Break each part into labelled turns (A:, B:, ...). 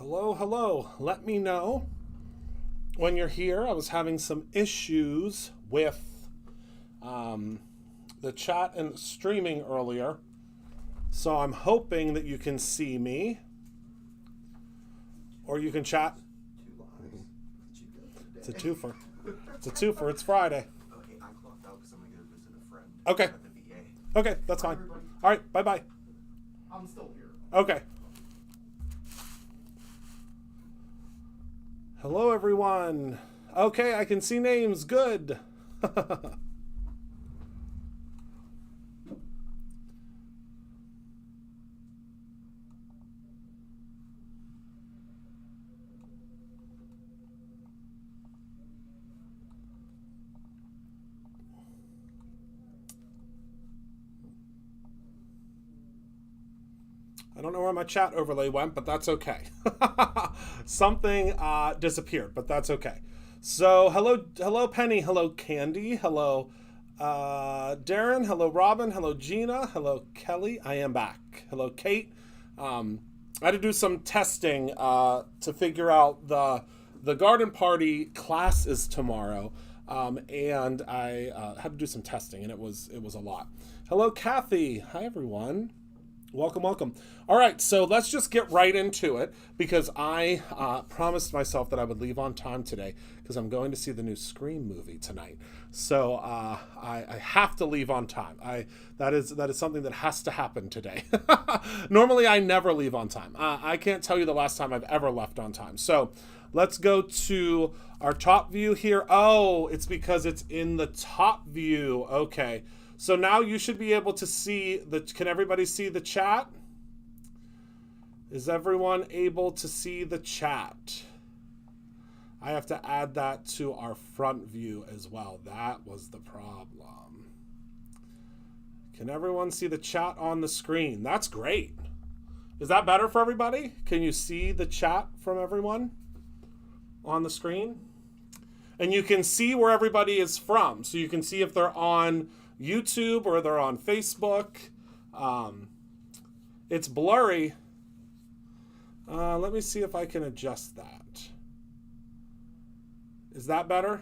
A: Hello, hello. Let me know when you're here. I was having some issues with the chat and streaming earlier. So I'm hoping that you can see me or you can chat. It's a twofer. It's a twofer. It's Friday.
B: Okay, I clocked out because I'm going to go visit a friend.
A: Okay.
B: At the VA.
A: Okay, that's fine. All right, bye-bye.
B: I'm still here.
A: Okay. Hello, everyone. Okay, I can see names. Good. I don't know where my chat overlay went, but that's okay. Something disappeared, but that's okay. So hello Penny, hello Candy, hello Darren, hello Robin, hello Gina, hello Kelly. I am back. Hello Kate. I had to do some testing to figure out the garden party class is tomorrow, and I had to do some testing, and it was a lot. Hello Kathy. Hi everyone. Welcome, welcome. All right, so let's just get right into it because I promised myself that I would leave on time today because I'm going to see the new Scream movie tonight. So I have to leave on time. That is something that has to happen today. Normally, I never leave on time. I can't tell you the last time I've ever left on time. So let's go to our top view here. Oh, it's because it's in the top view. Okay. So now you should be able to see can everybody see the chat? Is everyone able to see the chat? I have to add that to our front view as well. That was the problem. Can everyone see the chat on the screen? That's great. Is that better for everybody? Can you see the chat from everyone on the screen? And you can see where everybody is from. So you can see if they're on YouTube or they're on Facebook. It's blurry. Let me see if I can adjust that. Is that better?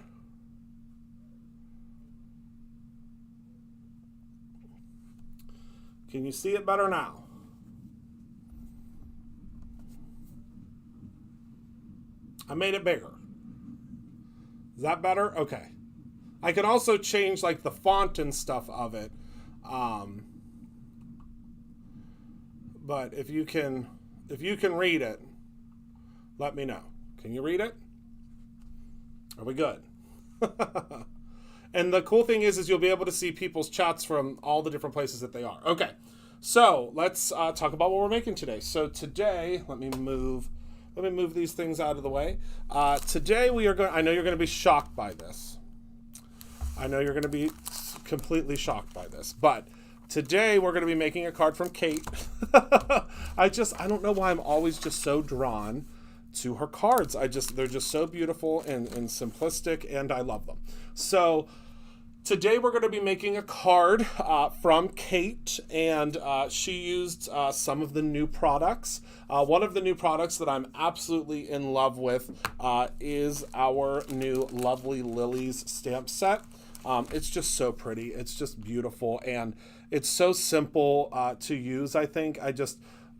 A: Can you see it better now? I made it bigger. Is that better? Okay. I can also change like the font and stuff of it. But if you can read it, let me know. Can you read it? Are we good? And the cool thing is you'll be able to see people's chats from all the different places that they are. Okay. So let's talk about what we're making today. So today, let me move these things out of the way. Today I know you're going to be shocked by this. I know you're going to be completely shocked by this, but today we're going to be making a card from Kate. I don't know why I'm always just so drawn to her cards. They're just so beautiful and simplistic, and I love them. So today we're going to be making a card from Kate, and she used some of the new products. One of the new products that I'm absolutely in love with is our new Lovely Lilies stamp set. It's just so pretty. It's just beautiful, and it's so simple to use, I think.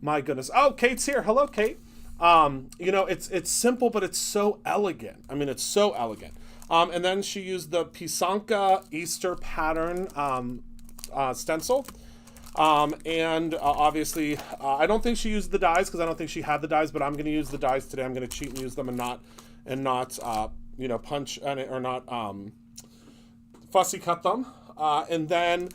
A: My goodness. Oh, Kate's here. Hello, Kate. It's simple, but it's so elegant. I mean, it's so elegant. And then she used the Pisanka Easter pattern stencil. Obviously, I don't think she used the dies because I don't think she had the dies, but I'm going to use the dies today. I'm going to cheat and use them and not punch or not fussy cut them. And then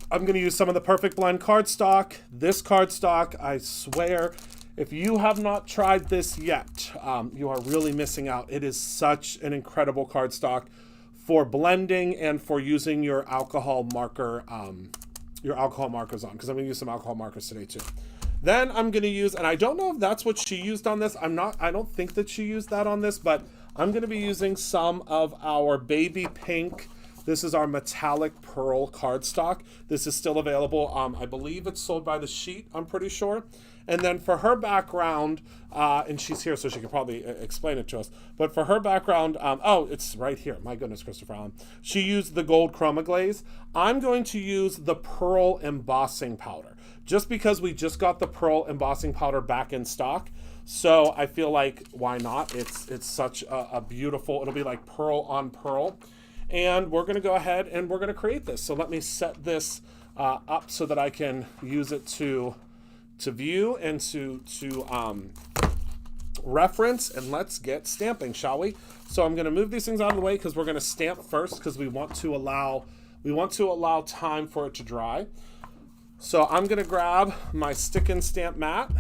A: I'm going to use some of the Perfect Blend cardstock. This cardstock, I swear, if you have not tried this yet, you are really missing out. It is such an incredible cardstock for blending and for using your alcohol marker, markers on, because I'm going to use some alcohol markers today too. Then I'm going to use, and I don't know if that's what she used on this. I don't think that she used that on this, but I'm going to be using some of our baby pink This is our metallic pearl cardstock. This is still available. I believe it's sold by the sheet, I'm pretty sure. And then for her background, and she's here so she can probably explain it to us, but for her background, oh, it's right here. My goodness, Christopher Allen. She used the gold chroma glaze. I'm going to use the pearl embossing powder, just because we just got the pearl embossing powder back in stock. So I feel like, why not? It's such a beautiful, it'll be like pearl on pearl. And we're gonna go ahead and we're gonna create this. So let me set this up so that I can use it to view and to reference, and let's get stamping, shall we? So I'm gonna move these things out of the way because we're gonna stamp first because we want to allow time for it to dry. So I'm gonna grab my stick and stamp mat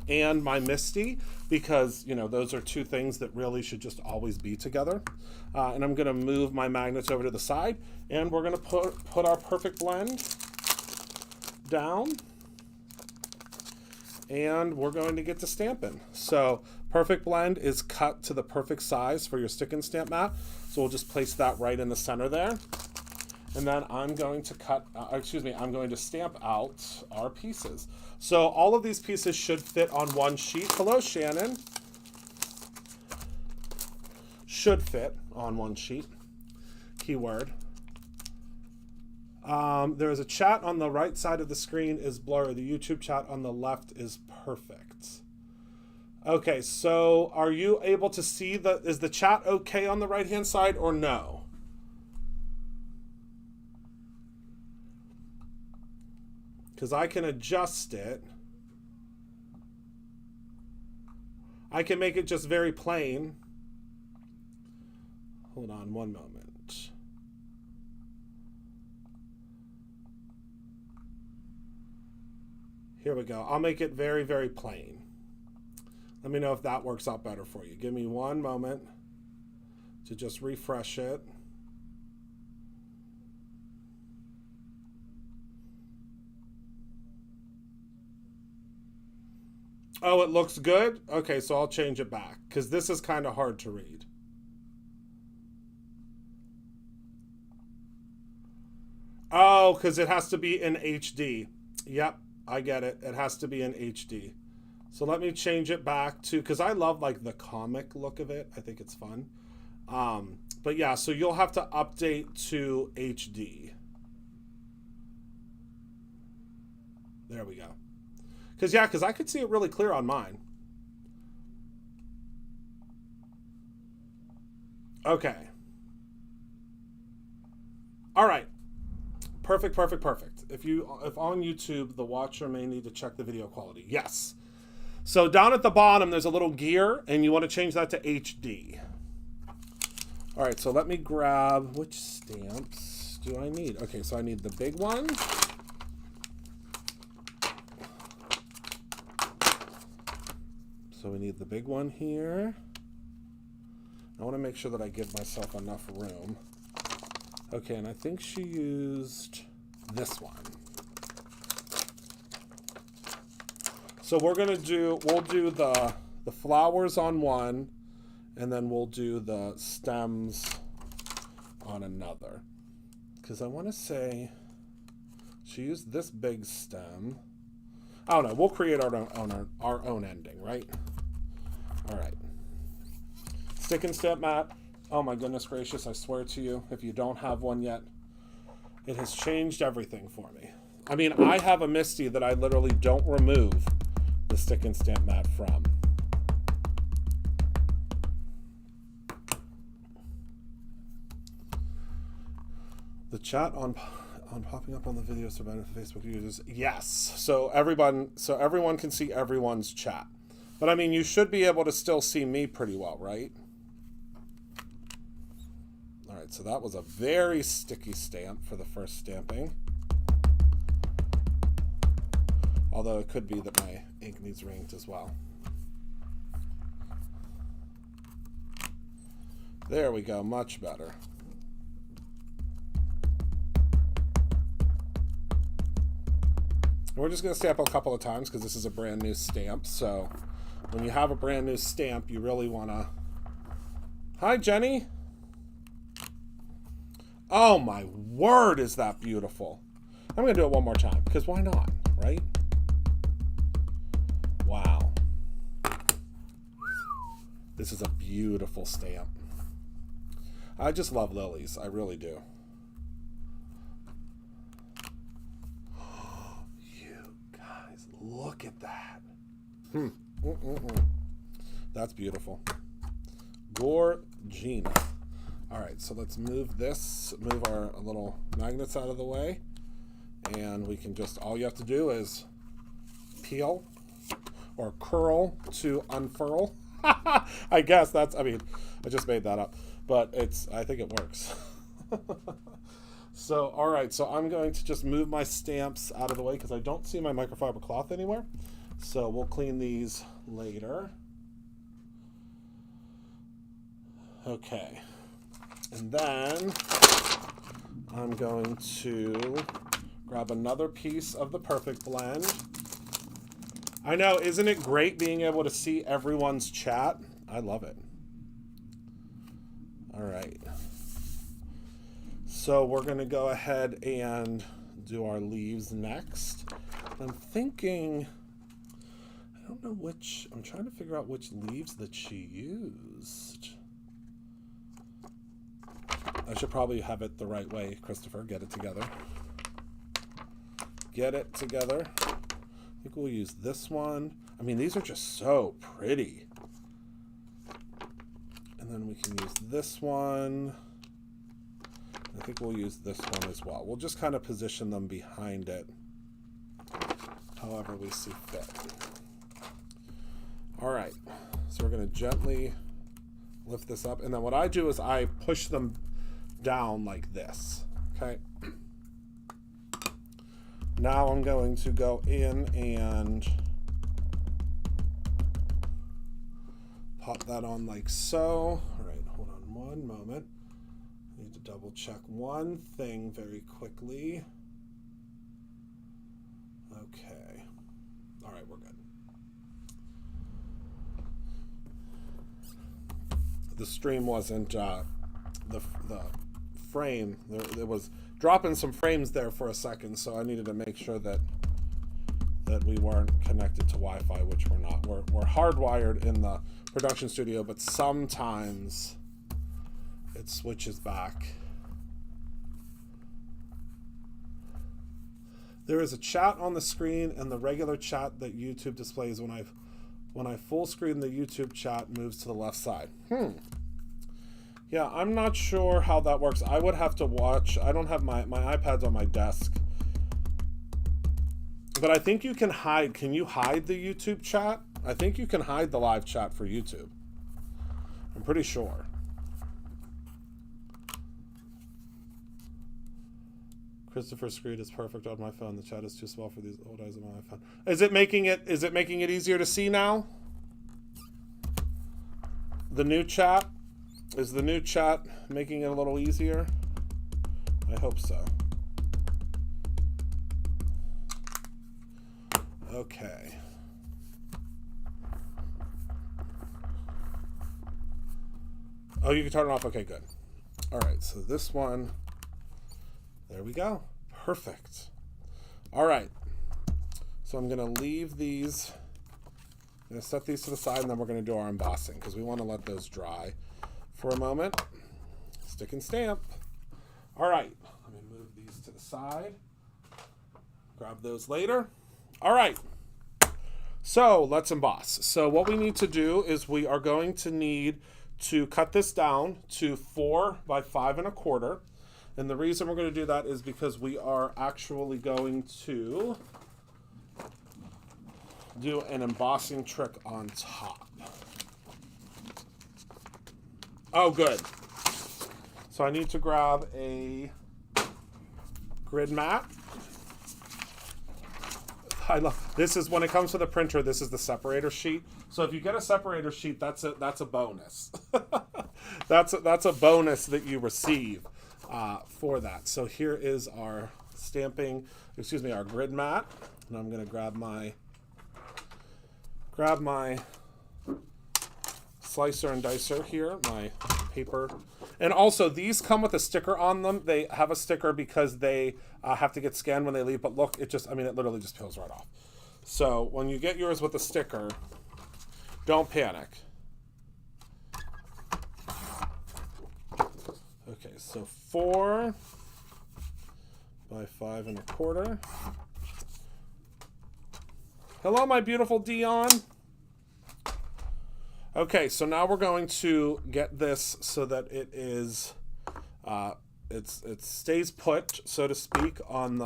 A: and my MISTI, because you know those are two things that really should just always be together. And I'm gonna move my magnets over to the side, and we're gonna put our Perfect Blend down, and we're going to get to stamping. So Perfect Blend is cut to the perfect size for your stick and stamp mat. So we'll just place that right in the center there. And then I'm going to I'm going to stamp out our pieces. So all of these pieces should fit on one sheet. Hello, Shannon. Should fit on one sheet. Keyword. There is a chat on the right side of the screen is blurry. The YouTube chat on the left is perfect. Okay, so are you able to see is the chat okay on the right-hand side or no? Because I can adjust it. I can make it just very plain. Hold on one moment. Here we go. I'll make it very, very plain. Let me know if that works out better for you. Give me one moment to just refresh it. Oh, it looks good? Okay, so I'll change it back because this is kind of hard to read. Oh, because it has to be in HD. Yep, I get it. It has to be in HD. So let me change it back to, because I love like the comic look of it. I think it's fun. But yeah, so you'll have to update to HD. There we go. Because I could see it really clear on mine. Okay. All right. Perfect, perfect, perfect. If on YouTube, the watcher may need to check the video quality. Yes. So down at the bottom, there's a little gear, and you want to change that to HD. All right, so let me grab, which stamps do I need? Okay, so I need the big one. So we need the big one here. I want to make sure that I give myself enough room. Okay, and I think she used this one. So we'll do the flowers on one, and then we'll do the stems on another. Because I want to say she used this big stem. I don't know. We'll create our own ending, right? All right. Stick and stamp mat. Oh my goodness gracious, I swear to you, if you don't have one yet, it has changed everything for me. I mean, I have a MISTI that I literally don't remove the stick and stamp mat from. The chat on popping up on the videos to benefit Facebook users. Yes. So everyone can see everyone's chat. But I mean, you should be able to still see me pretty well, right? All right, so that was a very sticky stamp for the first stamping. Although it could be that my ink needs reinked as well. There we go, much better. We're just going to stamp a couple of times because this is a brand new stamp. So when you have a brand new stamp, you really want to... Hi, Jenny. Oh my word, is that beautiful. I'm gonna do it one more time, because why not, right? Wow. This is a beautiful stamp. I just love lilies, I really do. You guys, look at that. That's beautiful. Gorgina. All right, so let's move our little magnets out of the way, and we can just, all you have to do is peel or curl to unfurl. I guess that's, I mean, I just made that up, but I think it works. So, all right, so I'm going to just move my stamps out of the way because I don't see my microfiber cloth anywhere. So we'll clean these later. Okay. And then I'm going to grab another piece of the Perfect Blend. I know, isn't it great being able to see everyone's chat? I love it. All right. So we're going to go ahead and do our leaves next. I'm thinking, I don't know which, I'm trying to figure out which leaves that she used. I should probably have it the right way, Christopher. Get it together. Get it together. I think we'll use this one. I mean, these are just so pretty. And then we can use this one. I think we'll use this one as well. We'll just kind of position them behind it, however we see fit. All right, so we're going to gently lift this up. And then what I do is I push them down like this, okay? Now I'm going to go in and pop that on like so. All right, hold on one moment. I need to double check one thing very quickly. Okay. All right, we're good. The stream wasn't the frame. There was dropping some frames there for a second, so I needed to make sure that we weren't connected to Wi-Fi, which we're not. We're hardwired in the production studio, but sometimes it switches back. There is a chat on the screen, and the regular chat that YouTube displays when I full screen the YouTube chat moves to the left side. Yeah, I'm not sure how that works. I would have to watch. I don't have my iPad's on my desk. But I think you can hide. Can you hide the YouTube chat? I think you can hide the live chat for YouTube. I'm pretty sure. Christopher's screen is perfect on my phone. The chat is too small for these old eyes on my iPhone. Is it making it easier to see now? The new chat? Is the new chat making it a little easier? I hope so. Okay. Oh, you can turn it off? Okay, good. All right, so this one, there we go. Perfect. All right. So I'm going to leave these. I'm going to set these to the side, and then we're going to do our embossing because we want to let those dry for a moment. Stick and stamp. All right. Let me move these to the side. Grab those later. All right. So let's emboss. So what we need to do is we are going to need to cut this down to 4 by 5 1/4. And the reason we're going to do that is because we are actually going to do an embossing trick on top. Oh, good. So I need to grab a grid mat. I love this. Is when it comes to the printer, this is the separator sheet. So if you get a separator sheet, that's a bonus. that's a bonus that you receive for that. So here is our our grid mat, and I'm going to grab my slicer and dicer here, my paper. And also, these come with a sticker on them. They have a sticker because they have to get scanned when they leave. But look, it literally just peels right off. So when you get yours with a sticker, don't panic. Okay, so 4 by 5 1/4. Hello, my beautiful Dion. Okay, so now we're going to get this so that it is, it stays put, so to speak, on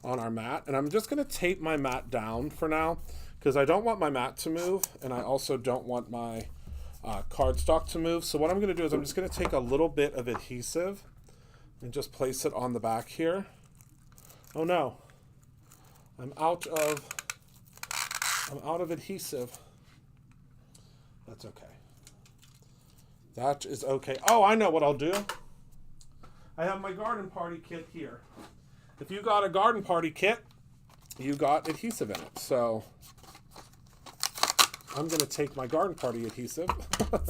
A: our mat. And I'm just going to tape my mat down for now because I don't want my mat to move, and I also don't want my cardstock to move. So what I'm going to do is I'm just going to take a little bit of adhesive and just place it on the back here. Oh no, I'm out of adhesive. That's okay. That is okay. Oh, I know what I'll do. I have my garden party kit here. If you got a garden party kit, you got adhesive in it. So I'm going to take my garden party adhesive and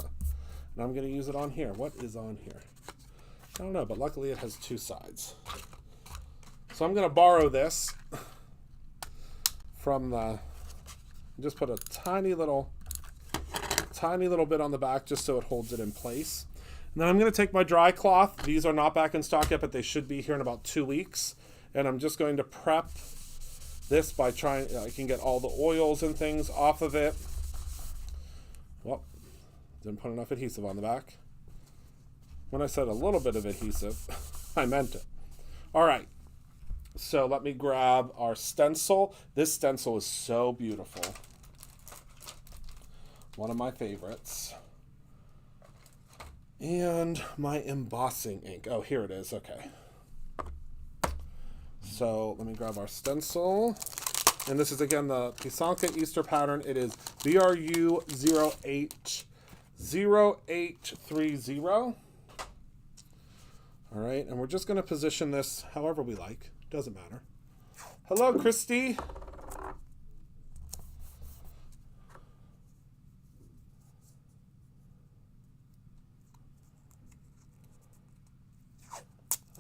A: I'm going to use it on here. What is on here? I don't know, but luckily it has 2 sides. So I'm going to borrow this from just put a tiny little bit on the back just so it holds it in place. And then I'm going to take my dry cloth. These are not back in stock yet, but they should be here in about 2 weeks. And I'm just going to prep this by trying, I can get all the oils and things off of it. Well, didn't put enough adhesive on the back. When I said a little bit of adhesive, I meant it. All right. So let me grab our stencil. This stencil is so beautiful. One of my favorites. And my embossing ink. Oh, here it is. Okay. So let me grab our stencil. And this is, again, the Pysanka Easter pattern. It is BRU0830. All right, and we're just going to position this however we like. Doesn't matter. Hello, Christy.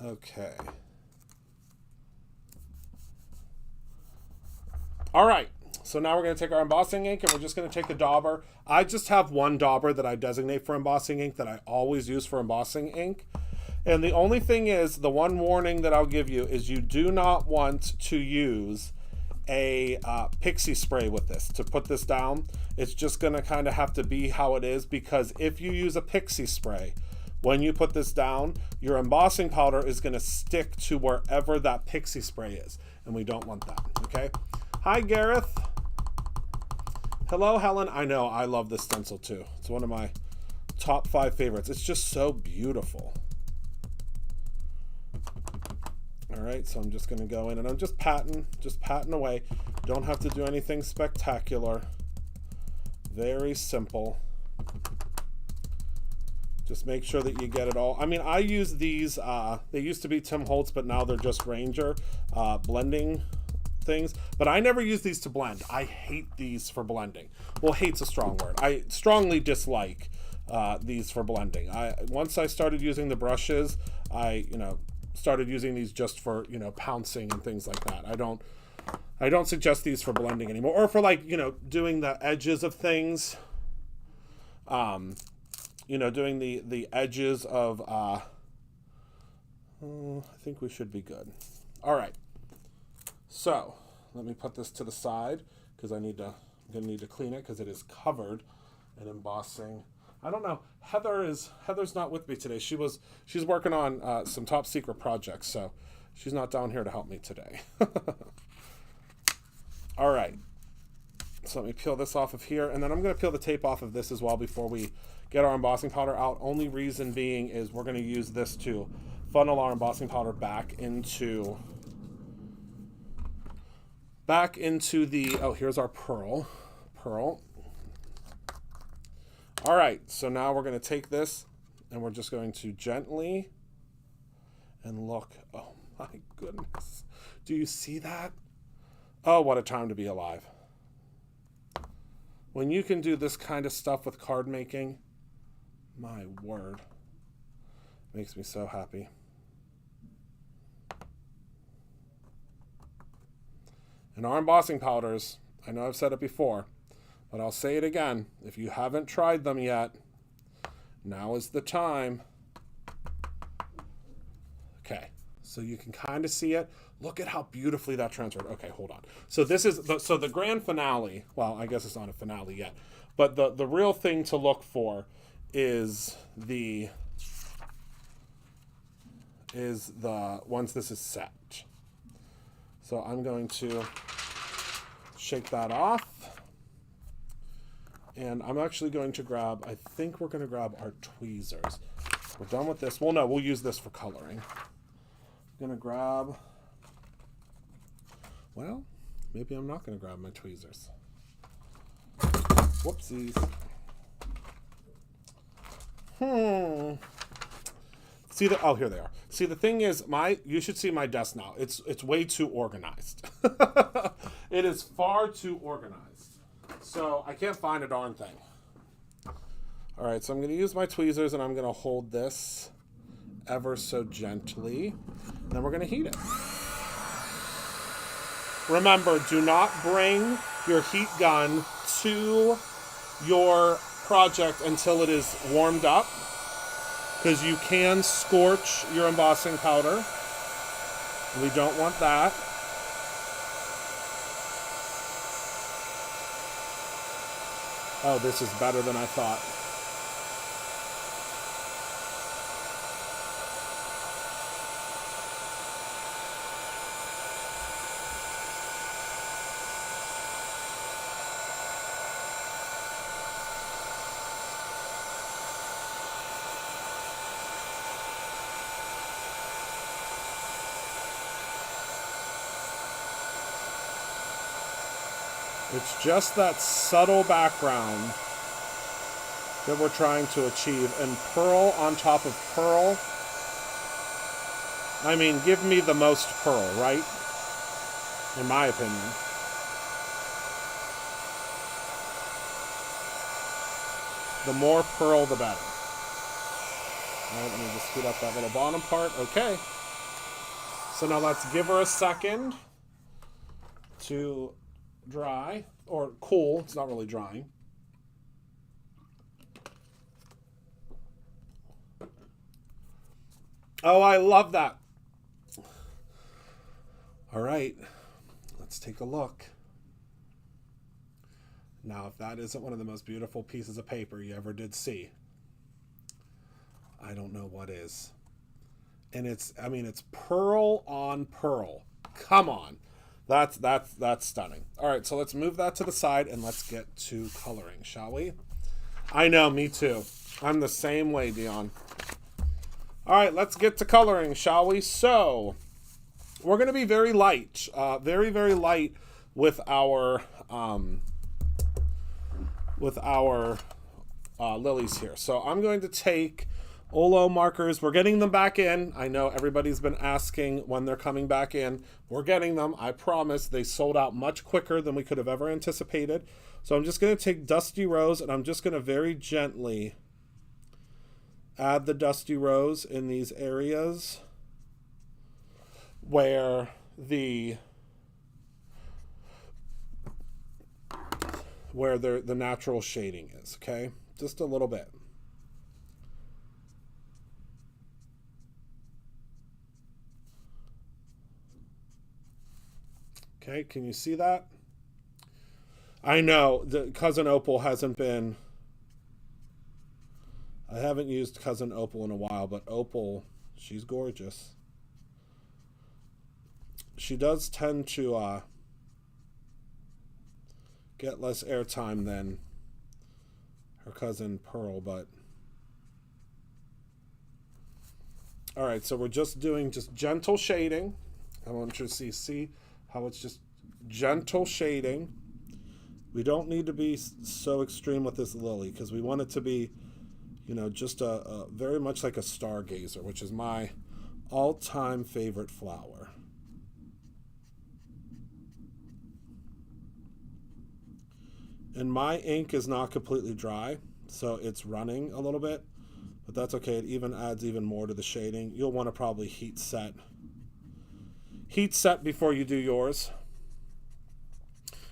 A: Okay. All right. So now we're going to take our embossing ink and we're just going to take a dauber. I just have one dauber that I designate for embossing ink that I always use for embossing ink. And the only thing is, the one warning that I'll give you is you do not want to use a pixie spray with this to put this down. It's just going to kind of have to be how it is, because if you use a pixie spray, when you put this down, your embossing powder is going to stick to wherever that pixie spray is. And we don't want that, okay? Hi, Gareth. Hello, Helen. I know, I love this stencil too. It's one of my top 5 favorites. It's just so beautiful. All right, so I'm just going to go in and I'm just patting away. Don't have to do anything spectacular. Very simple. Just make sure that you get it all. I mean, I use these, they used to be Tim Holtz, but now they're just Ranger blending things. But I never use these to blend. I hate these for blending. Well, hate's a strong word. I strongly dislike these for blending. Once I started using the brushes, I started using these just for, pouncing and things like that. I don't suggest these for blending anymore, or for doing the edges of things. Doing the edges of, I think we should be good. All right. So let me put this to the side because I'm gonna need to clean it because it is covered in embossing. I don't know. Heather's not with me today. She's working on some top secret projects, so she's not down here to help me today. All right. So let me peel this off of here, and then I'm going to peel the tape off of this as well before we get our embossing powder out. Only reason being is we're going to use this to funnel our embossing powder back into the, here's our pearl. All right, so now we're going to take this and we're just going to gently, and look, oh my goodness. Do you see that? Oh, what a time to be alive. When you can do this kind of stuff with card making, my word. Makes me so happy. And our embossing powders, I know I've said it before, but I'll say it again. If you haven't tried them yet, now is the time. Okay, so you can kind of see it. Look at how beautifully that transferred. Okay, hold on. So this is the grand finale. Well, I guess it's not a finale yet, but the real thing to look for is the once this is set. So I'm going to shake that off. And I'm actually going to grab, I think we're going to grab our tweezers. We're done with this. Well, no, we'll use this for coloring. I'm going to grab, well, maybe I'm not going to grab my tweezers. Whoopsies. See the, oh, here they are. See, the thing is, you should see my desk now. It's way too organized. It is far too organized. So I can't find a darn thing. All right, so I'm going to use my tweezers and I'm going to hold this ever so gently. Then we're going to heat it. Remember, do not bring your heat gun to your project until it is warmed up, because you can scorch your embossing powder. We don't want that. Oh, this is better than I thought. It's just that subtle background that we're trying to achieve. And pearl on top of pearl. I mean, give me the most pearl, right? In my opinion. The more pearl, the better. All right, let me just scoot up that little bottom part. Okay. So now let's give her a second to dry, or cool. It's not really drying. Oh, I love that. All right, let's take a look. Now, if that isn't one of the most beautiful pieces of paper you ever did see, I don't know what is. And it's pearl on pearl. Come on. That's stunning. All right, so let's move that to the side and let's get to coloring, shall we? I know, me too. I'm the same way, Dion. All right, let's get to coloring, shall we? So we're going to be very light, very, very light with our lilies here. So I'm going to take Olo markers. We're getting them back in. I know everybody's been asking when they're coming back in. We're getting them. I promise. They sold out much quicker than we could have ever anticipated. So I'm just going to take Dusty Rose and I'm just going to very gently add the Dusty Rose in these areas where the natural shading is, okay? Just a little bit. Okay, can you see that? I know the Cousin Opal hasn't been, I haven't used Cousin Opal in a while, but Opal, she's gorgeous. She does tend to get less airtime than her cousin Pearl, but all right, so we're just doing gentle shading. I want you to see how it's just gentle shading. We don't need to be so extreme with this lily because we want it to be, just a very much like a stargazer, which is my all-time favorite flower. And my ink is not completely dry, so it's running a little bit. but that's okay. It even adds even more to the shading. You'll want to probably heat set before you do yours.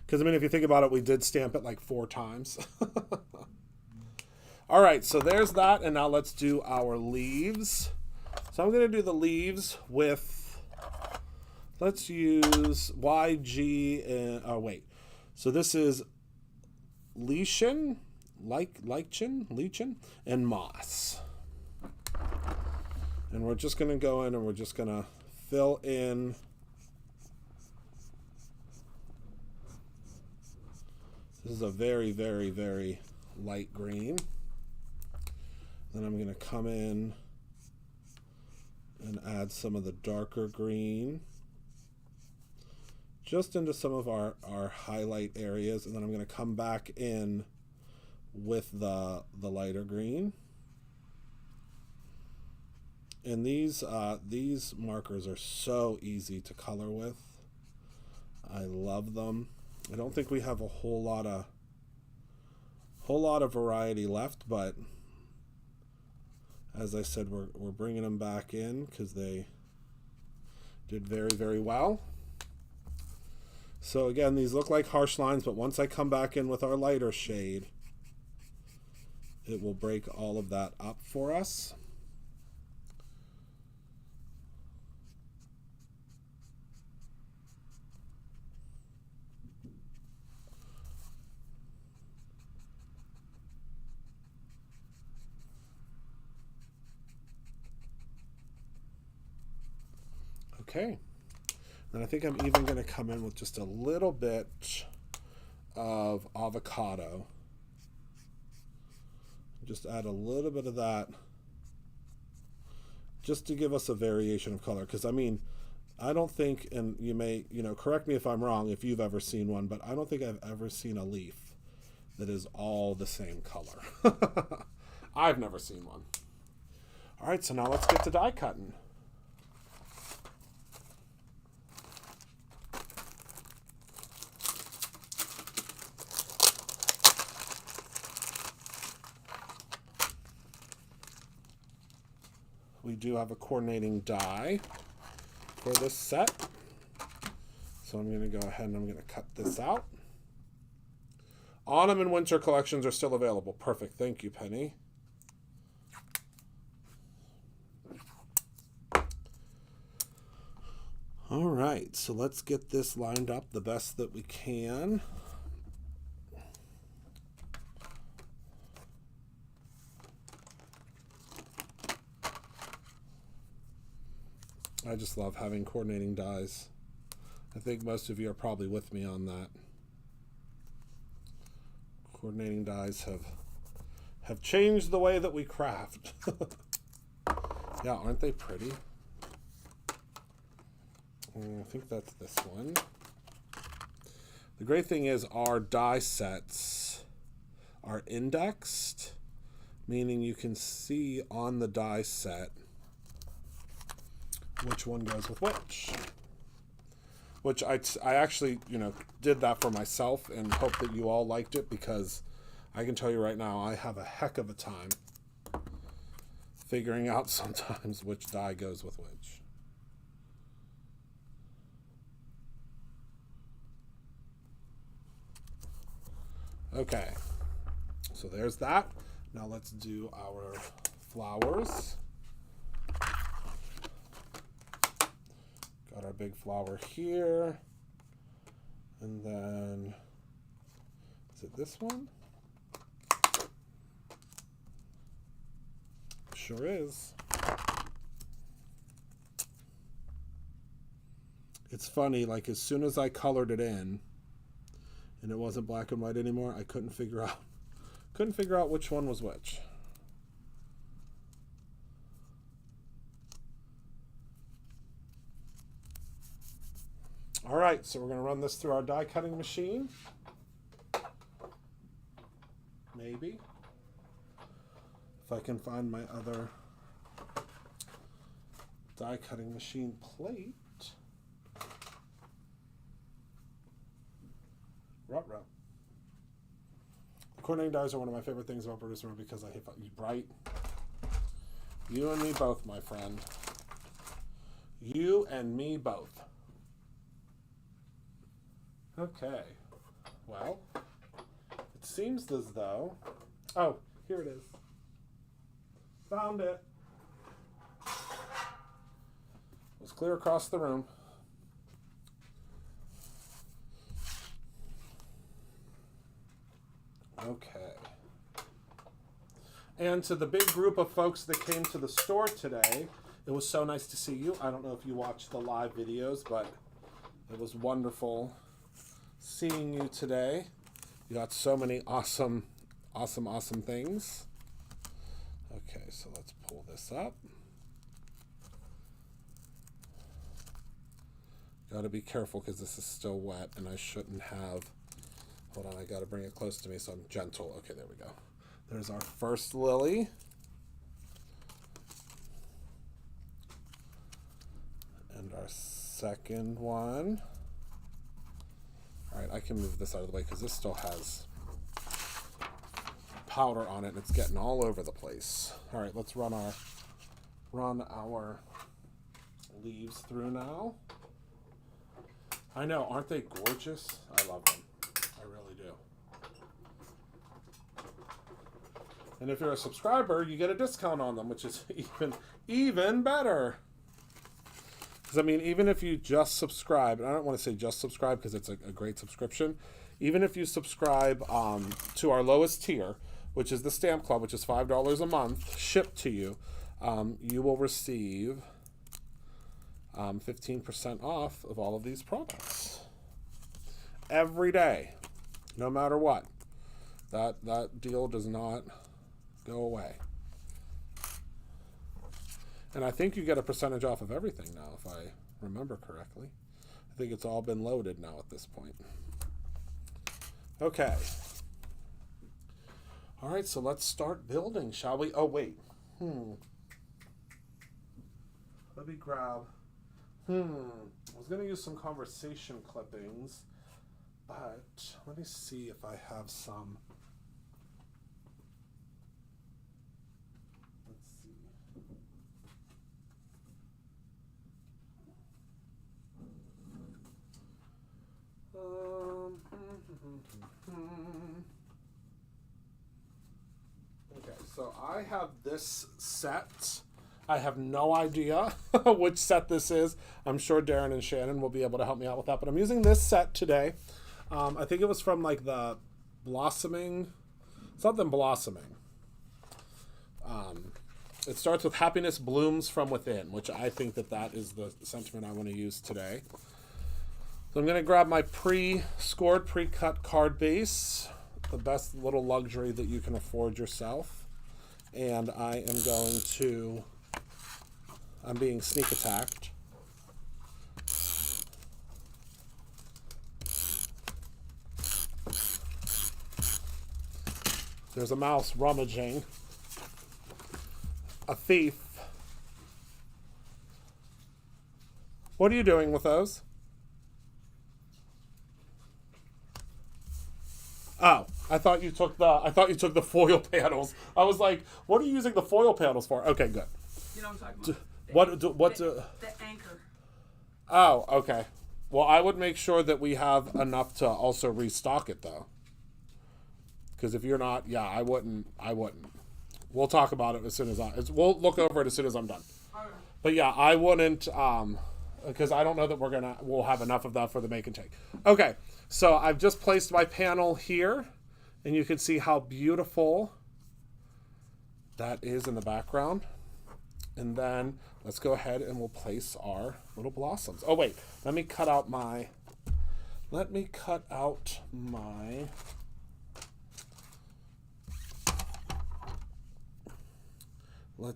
A: Because, I mean, if you think about it, we did stamp it like 4 times. All right, so there's that, and now let's do our leaves. So I'm going to do the leaves with, let's use YG, and, oh, wait. So this is lichen, and moss. And we're just going to go in and we're just going to fill in this is a very, very, very light green. Then I'm going to come in and add some of the darker green just into some of our highlight areas. And then I'm going to come back in with the lighter green. And these markers are so easy to color with. I love them. I don't think we have a whole lot of variety left, but as I said, we're bringing them back in because they did very, very well. So again, these look like harsh lines, but once I come back in with our lighter shade, it will break all of that up for us. Okay, and I think I'm even going to come in with just a little bit of avocado. Just add a little bit of that just to give us a variation of color. Because, I mean, I don't think, and you may, correct me if I'm wrong if you've ever seen one, but I don't think I've ever seen a leaf that is all the same color. I've never seen one. All right, so now let's get to die cutting. We do have a coordinating die for this set. So I'm going to go ahead and I'm going to cut this out. Autumn and winter collections are still available. Perfect. Thank you, Penny. All right, so let's get this lined up the best that we can. I just love having coordinating dies. I think most of you are probably with me on that. Coordinating dies have changed the way that we craft. Yeah, aren't they pretty? I think that's this one. The great thing is our die sets are indexed, meaning you can see on the die set which one goes with which I actually, did that for myself and hope that you all liked it, because I can tell you right now, I have a heck of a time figuring out sometimes which die goes with which. Okay, so there's that. Now let's do our flowers. Got our big flower here. And then, is it this one? Sure is. It's funny, like as soon as I colored it in, and it wasn't black and white anymore, I couldn't figure out which one was which. All right, so we're going to run this through our die cutting machine. Maybe. If I can find my other die cutting machine plate. Ruh-roh. Coordinating dies are one of my favorite things about Producer because I hate bright. You and me both, my friend. You and me both. Okay. Well, it seems as though... Oh, here it is. Found it. It was clear across the room. Okay. And to the big group of folks that came to the store today, it was so nice to see you. I don't know if you watched the live videos, but it was wonderful seeing you today. You got so many awesome things. Okay, so let's pull this up. Got to be careful because this is still wet and I shouldn't have... Hold on, I got to bring it close to me so I'm gentle. Okay, there we go. There's our first lily. And our second one. All right, I can move this out of the way because this still has powder on it and it's getting all over the place. All right, let's run our leaves through now. I know, aren't they gorgeous? I love them. I really do. And if you're a subscriber, you get a discount on them, which is even better. Because, I mean, even if you just subscribe, and I don't want to say just subscribe because it's a great subscription. Even if you subscribe to our lowest tier, which is the Stamp Club, which is $5 a month, shipped to you, you will receive 15% off of all of these products. Every day, no matter what. That deal does not go away. And I think you get a percentage off of everything now, if I remember correctly. I think it's all been loaded now at this point. Okay. All right, so let's start building, shall we? Oh, wait. Let me grab... I was going to use some conversation clippings, but let me see if I have some... Okay, so I have this set. I have no idea which set this is. I'm sure Darren and Shannon will be able to help me out with that, but I'm using this set today. I think it was from like the Blossoming, something Blossoming. It starts with Happiness Blooms from Within, which I think that is the sentiment I want to use today. So I'm going to grab my pre-scored, pre-cut card base, the best little luxury that you can afford yourself. And I am going to, I'm being sneak attacked. There's a mouse rummaging. A thief. What are you doing with those? Oh, I thought you took the foil panels. I was like, what are you using the foil panels for? Okay, good.
C: You know what I'm talking about. The anchor.
A: Oh, okay. Well, I would make sure that we have enough to also restock it though. Because if you're not, yeah, I wouldn't. We'll talk about it as soon as we'll look over it as soon as I'm done.
C: Okay.
A: But yeah, I wouldn't, because I don't know that we'll have enough of that for the make and take. Okay, so I've just placed my panel here, and you can see how beautiful that is in the background. And then let's go ahead and we'll place our little blossoms. Oh wait, let me cut out my, let's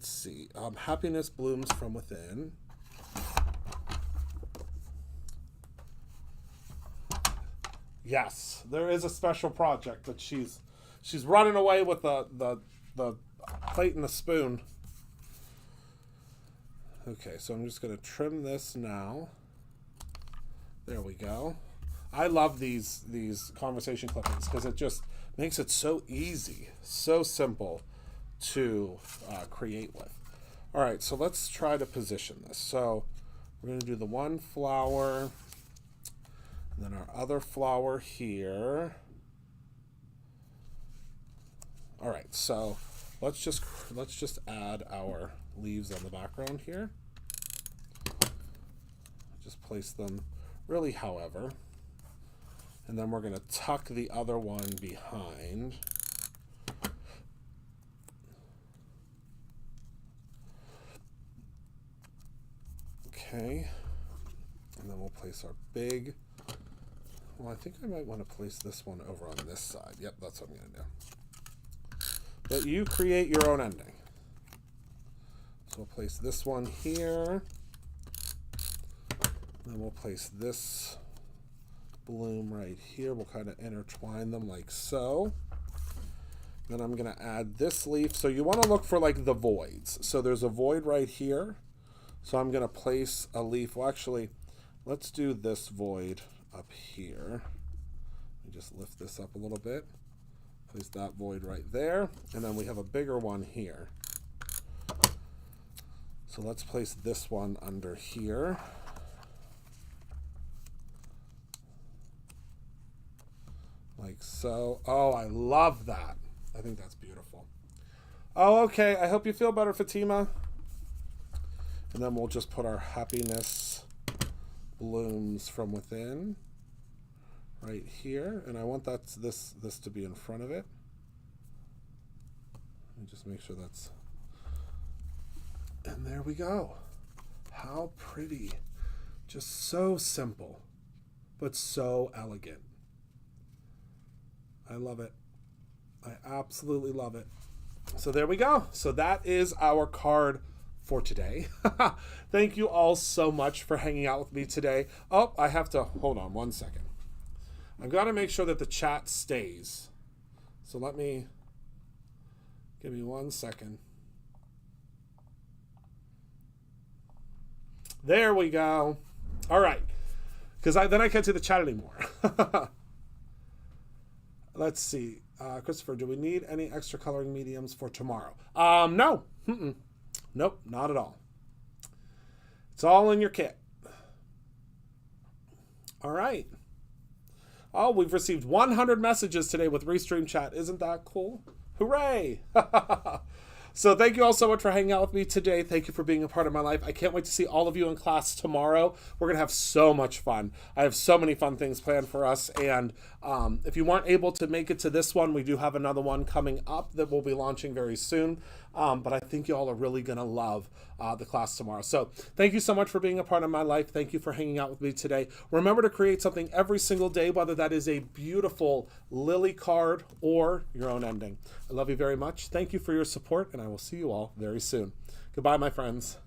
A: see, Happiness Blooms from Within. Yes, there is a special project that she's running away with the plate and the spoon. Okay, so I'm just going to trim this now. There we go. I love these conversation clippings because it just makes it so easy, so simple to create with. All right, so let's try to position this. So we're going to do the one flower, and then our other flower here. All right, so let's just add our leaves on the background here. Just place them really however. And then we're going to tuck the other one behind. Okay. And then we'll place our big. Well, I think I might want to place this one over on this side. Yep, that's what I'm going to do. But you create your own ending. So we'll place this one here. Then we'll place this bloom right here. We'll kind of intertwine them like so. Then I'm going to add this leaf. So you want to look for like the voids. So there's a void right here. So I'm going to place a leaf. Well, actually, let's do this void up here. Let me just lift this up a little bit. Place that void right there. And then we have a bigger one here. So let's place this one under here. Like so. Oh, I love that. I think that's beautiful. Oh, okay. I hope you feel better, Fatima. And then we'll just put our happiness blooms from within right here. And I want this to be in front of it. Let me just make sure that's... And there we go. How pretty. Just so simple, but so elegant. I love it. I absolutely love it. So there we go. So that is our card for today. Thank you all so much for hanging out with me today. Oh, I have to, hold on one second. I've got to make sure that the chat stays. So give me 1 second. There we go. All right. Because then I can't see the chat anymore. Let's see. Christopher, do we need any extra coloring mediums for tomorrow? No. Nope, not at all. It's all in your kit. All right. Oh, we've received 100 messages today with Restream Chat. Isn't that cool? Hooray! So thank you all so much for hanging out with me today. Thank you for being a part of my life. I can't wait to see all of you in class tomorrow. We're going to have so much fun. I have so many fun things planned for us. And if you weren't able to make it to this one, we do have another one coming up that we'll be launching very soon. But I think you all are really going to love the class tomorrow. So thank you so much for being a part of my life. Thank you for hanging out with me today. Remember to create something every single day, whether that is a beautiful lily card or your own ending. I love you very much. Thank you for your support, and I will see you all very soon. Goodbye, my friends.